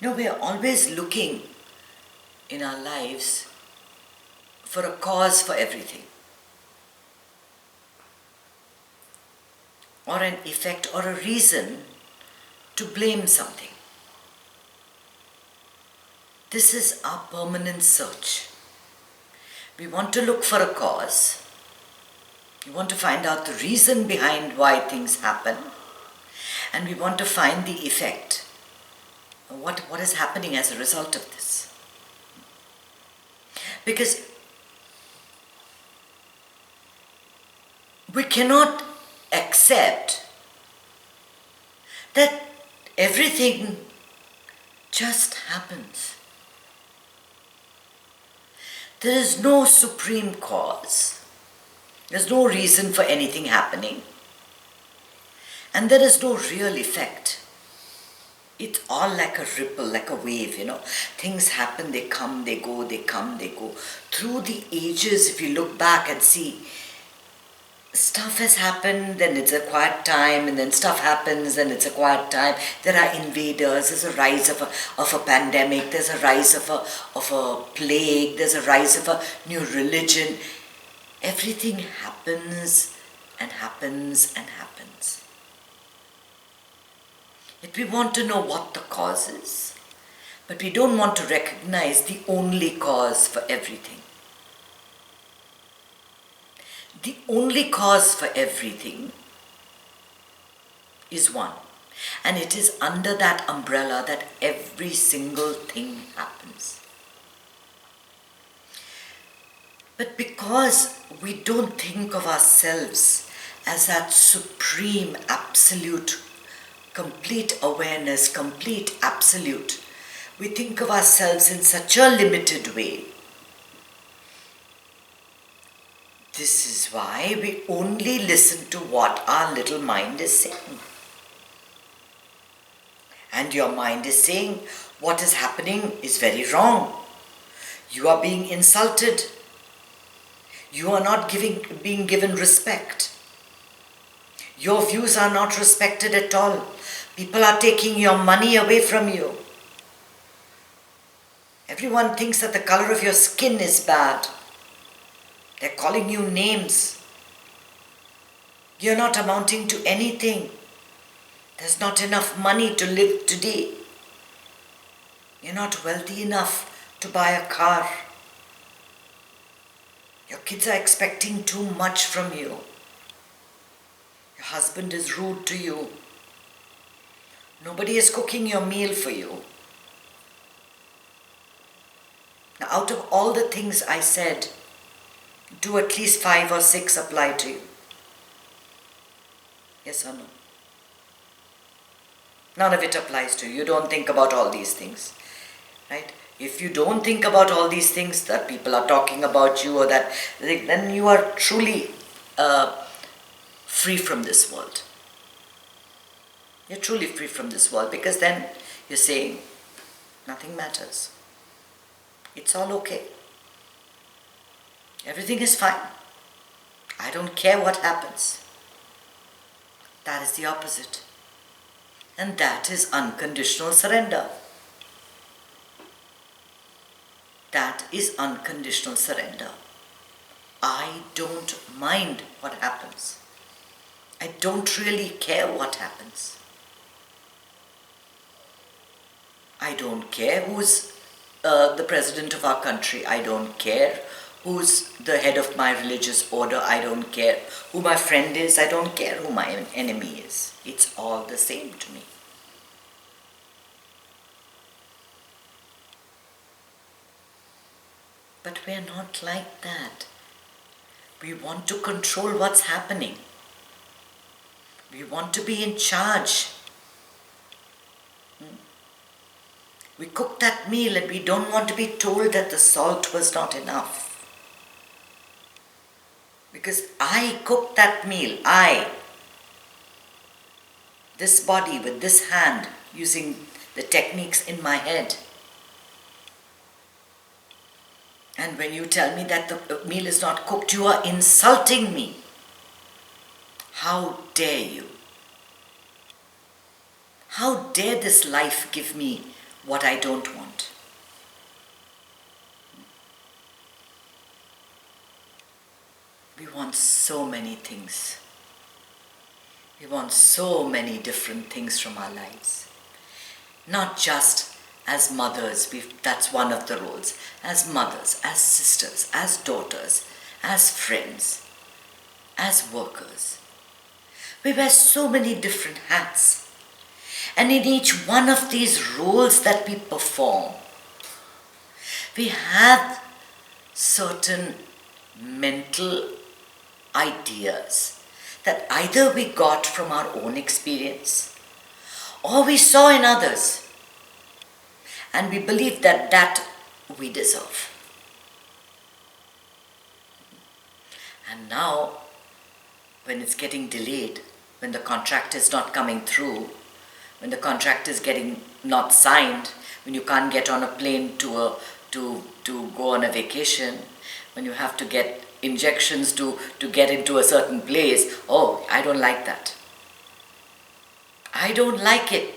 We are always looking in our lives for a cause for everything, or an effect or a reason to blame something. This is our permanent search. We want to look for a cause. We want to find out the reason behind why things happen. And we want to find the effect. What is happening as a result of this? Because we cannot accept that everything just happens. There is no supreme cause. There's no reason for anything happening. And there is no real effect. It's all like a ripple, like a wave, Things happen, they come, they go, they come, they go. Through the ages, if you look back and see, stuff has happened, then it's a quiet time, and then stuff happens, then it's a quiet time. There are invaders, there's a rise of a pandemic, there's a rise of a plague, there's a rise of a new religion. Everything happens and happens and happens. Yet we want to know what the cause is, but we don't want to recognize the only cause for everything. The only cause for everything is one, and it is under that umbrella that every single thing happens. But because we don't think of ourselves as that supreme, absolute, complete awareness, complete absolute, we think of ourselves in such a limited way. This is why we only listen to what our little mind is saying. And your mind is saying, what is happening is very wrong. You are being insulted. You are not being given respect. Your views are not respected at all. People are taking your money away from you. Everyone thinks that the color of your skin is bad. They're calling you names. You're not amounting to anything. There's not enough money to live today. You're not wealthy enough to buy a car. Your kids are expecting too much from you. Your husband is rude to you. Nobody is cooking your meal for you. Now, out of all the things I said, do at least 5 or 6 apply to you? Yes or no? None of it applies to you. You don't think about all these things, right? If you don't think about all these things that people are talking about you, or that, then you are truly free from this world. You're truly free from this world, because then you're saying nothing matters. It's all okay. Everything is fine. I don't care what happens. That is the opposite. And that is unconditional surrender. That is unconditional surrender. I don't mind what happens. I don't really care what happens. I don't care who's the president of our country. I don't care who's the head of my religious order. I don't care who my friend is. I don't care who my enemy is. It's all the same to me. But we're not like that. We want to control what's happening. We want to be in charge. We cook that meal and we don't want to be told that the salt was not enough. Because I cooked that meal. This body with this hand, using the techniques in my head. And when you tell me that the meal is not cooked, you are insulting me. How dare you? How dare this life give me what I don't want. We want so many things. We want so many different things from our lives. Not just as mothers, that's one of the roles. As mothers, as sisters, as daughters, as friends, as workers. We wear so many different hats. And in each one of these roles that we perform, we have certain mental ideas that either we got from our own experience or we saw in others, and we believe that we deserve. And now, when it's getting delayed, when the contract is not coming through, when the contract is getting not signed, when you can't get on a plane to go on a vacation, when you have to get injections to get into a certain place, oh, I don't like that. I don't like it.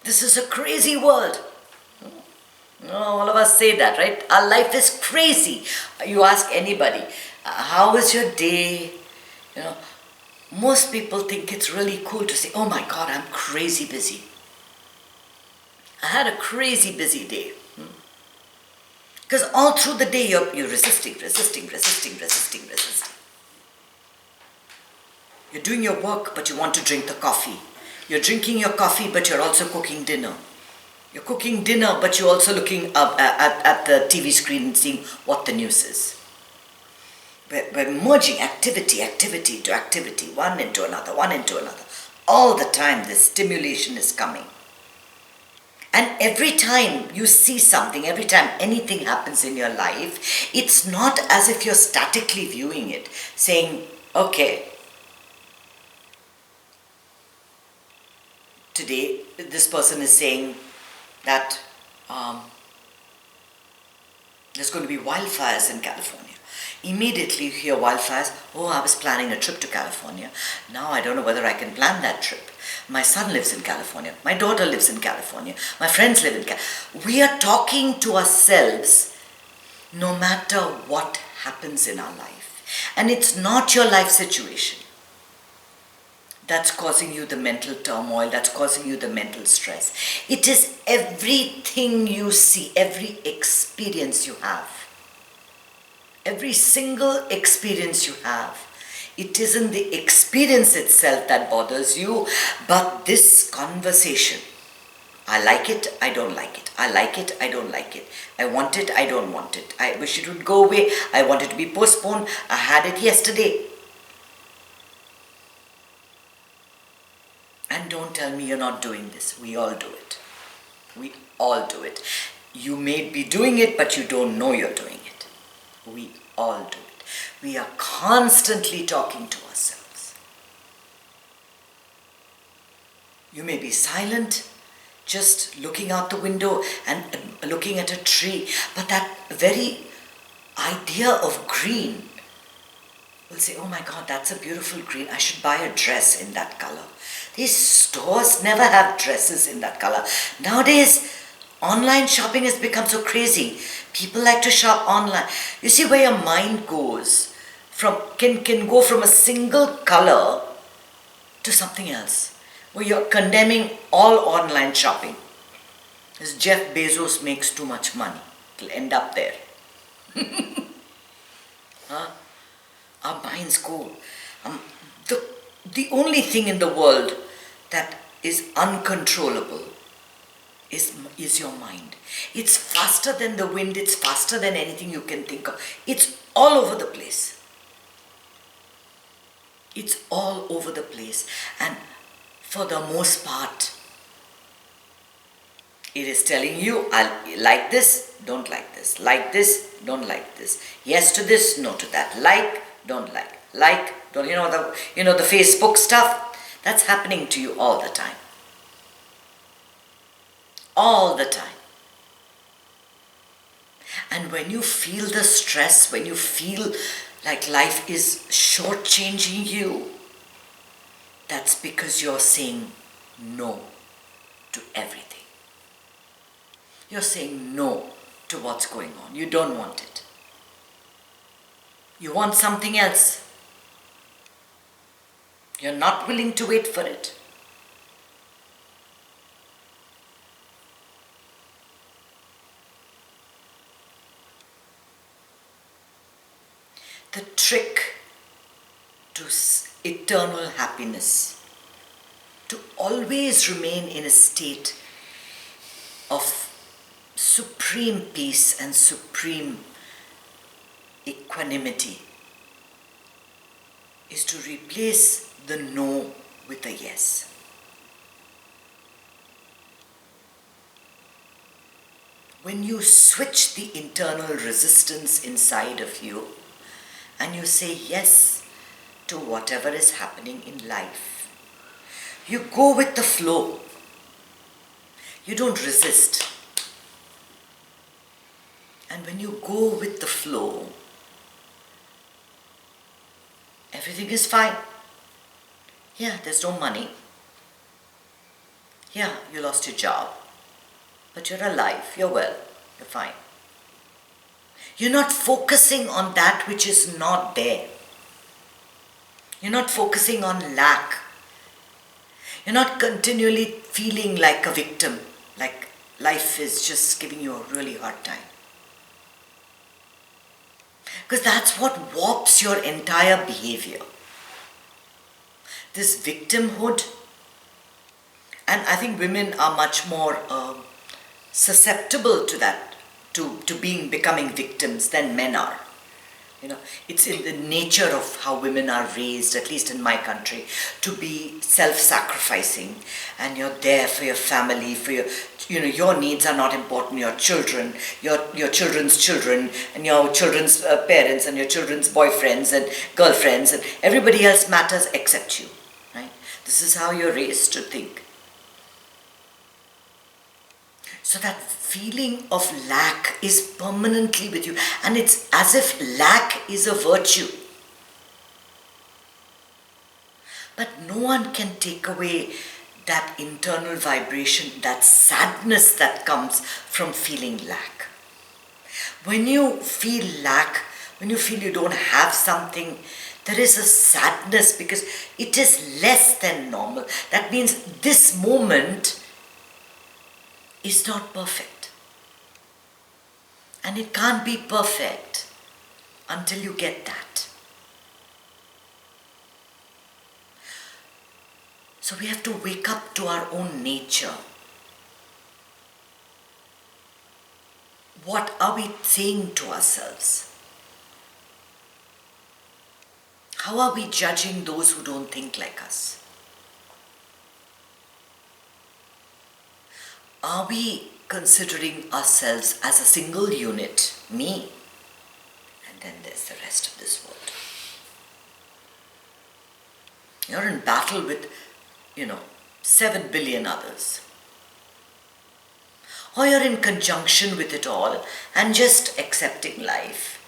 This is a crazy world. All of us say that, right? Our life is crazy. You ask anybody, how was your day? Most people think it's really cool to say, oh my God, I'm crazy busy. I had a crazy busy day. Because all through the day you're resisting. You're doing your work, but you want to drink the coffee. You're drinking your coffee, but you're also cooking dinner. You're cooking dinner, but you're also looking up at the TV screen and seeing what the news is. We're merging activity to activity, one into another. All the time this stimulation is coming. And every time you see something, every time anything happens in your life, it's not as if you're statically viewing it, saying, okay, today this person is saying that there's going to be wildfires in California. Immediately you hear wildfires, oh, I was planning a trip to California. Now I don't know whether I can plan that trip. My son lives in California. My daughter lives in California. My friends live in California. We are talking to ourselves no matter what happens in our life. And it's not your life situation that's causing you the mental turmoil, that's causing you the mental stress. It is everything you see, every experience you have. Every single experience you have. It isn't the experience itself that bothers you, but this conversation. I like it, I don't like it. I like it, I don't like it. I want it, I don't want it. I wish it would go away. I want it to be postponed. I had it yesterday. And don't tell me you're not doing this. We all do it. We all do it. You may be doing it, but you don't know you're doing it. We all do it. We are constantly talking to ourselves. You may be silent, just looking out the window and looking at a tree, but that very idea of green will say, oh my God, that's a beautiful green. I should buy a dress in that color. These stores never have dresses in that color. Nowadays, online shopping has become so crazy. People like to shop online. You see where your mind goes can go from a single color to something else. Where you're condemning all online shopping. As Jeff Bezos makes too much money. It'll end up there. Our minds go. The only thing in the world that is uncontrollable is your mind. It's faster than the wind, it's faster than anything you can think of. It's all over the place. It's all over the place. And for the most part, it is telling you, I like this, don't like this. Like this, don't like this. Yes to this, no to that. Like, don't like. Like, don't, the Facebook stuff, that's happening to you all the time. All the time. And when you feel the stress, when you feel like life is shortchanging you, that's because you're saying no to everything. You're saying no to what's going on. You don't want it. You want something else. You're not willing to wait for it. The trick to eternal happiness, to always remain in a state of supreme peace and supreme equanimity, is to replace the no with a yes. When you switch the internal resistance inside of you and you say yes to whatever is happening in life, you go with the flow. You don't resist. And when you go with the flow, everything is fine. Yeah, there's no money. Yeah, you lost your job. But you're alive, you're well, you're fine. You're not focusing on that which is not there. You're not focusing on lack. You're not continually feeling like a victim, like life is just giving you a really hard time. Because that's what warps your entire behavior. This victimhood, and I think women are much more susceptible to that, to becoming victims than men are. You know, it's in the nature of how women are raised, at least in my country, to be self-sacrificing, and you're there for your family, for your needs are not important, your children, your children's children, and your children's parents, and your children's boyfriends and girlfriends, and everybody else matters except you, right? This is how you're raised to think. So that feeling of lack is permanently with you, and it's as if lack is a virtue. But no one can take away that internal vibration, that sadness that comes from feeling lack. When you feel lack, when you feel you don't have something, there is a sadness because it is less than normal. That means this moment is not perfect. And it can't be perfect until you get that. So we have to wake up to our own nature. What are we saying to ourselves? How are we judging those who don't think like us? Are we considering ourselves as a single unit, me, and then there's the rest of this world? You're in battle with, 7 billion others. Or you're in conjunction with it all and just accepting life.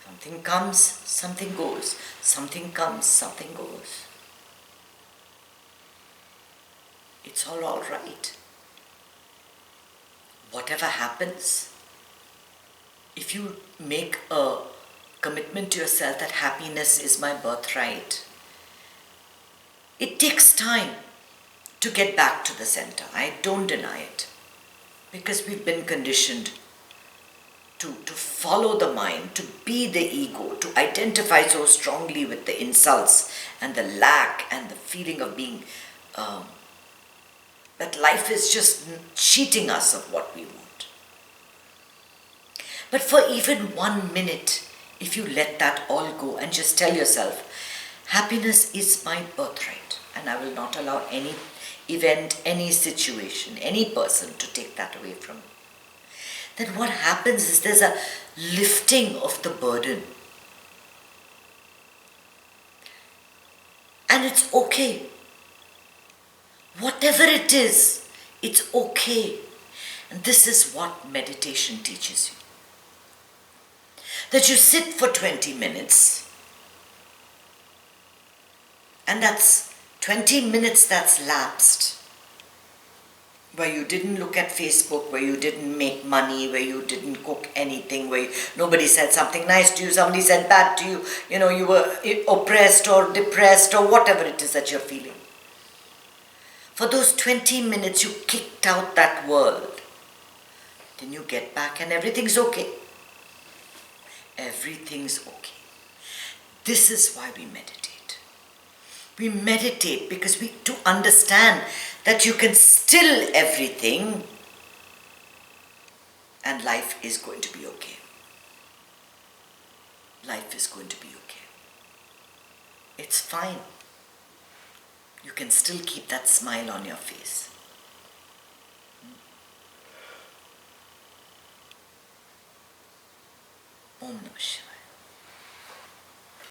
Something comes, something goes. Something comes, something goes. It's all right. Whatever happens, if you make a commitment to yourself that happiness is my birthright, it takes time to get back to the center. I don't deny it. Because we've been conditioned to follow the mind, to be the ego, to identify so strongly with the insults and the lack and the feeling of being that life is just cheating us of what we want. But for even 1 minute, if you let that all go and just tell yourself, happiness is my birthright, and I will not allow any event, any situation, any person to take that away from me, then what happens is there's a lifting of the burden. And it's okay. Whatever it is, it's okay. And this is what meditation teaches you. That you sit for 20 minutes, and that's 20 minutes that's lapsed. where you didn't look at Facebook, where you didn't make money, where you didn't cook anything, where nobody said something nice to you, somebody said bad to you, you were oppressed or depressed or whatever it is that you're feeling. For those 20 minutes you kicked out that world. Then you get back and everything's okay. Everything's okay. This is why we meditate. We meditate because to understand that you can still everything and life is going to be okay. Life is going to be okay. It's fine. You can still keep that smile on your face. Om Namah Shivaya.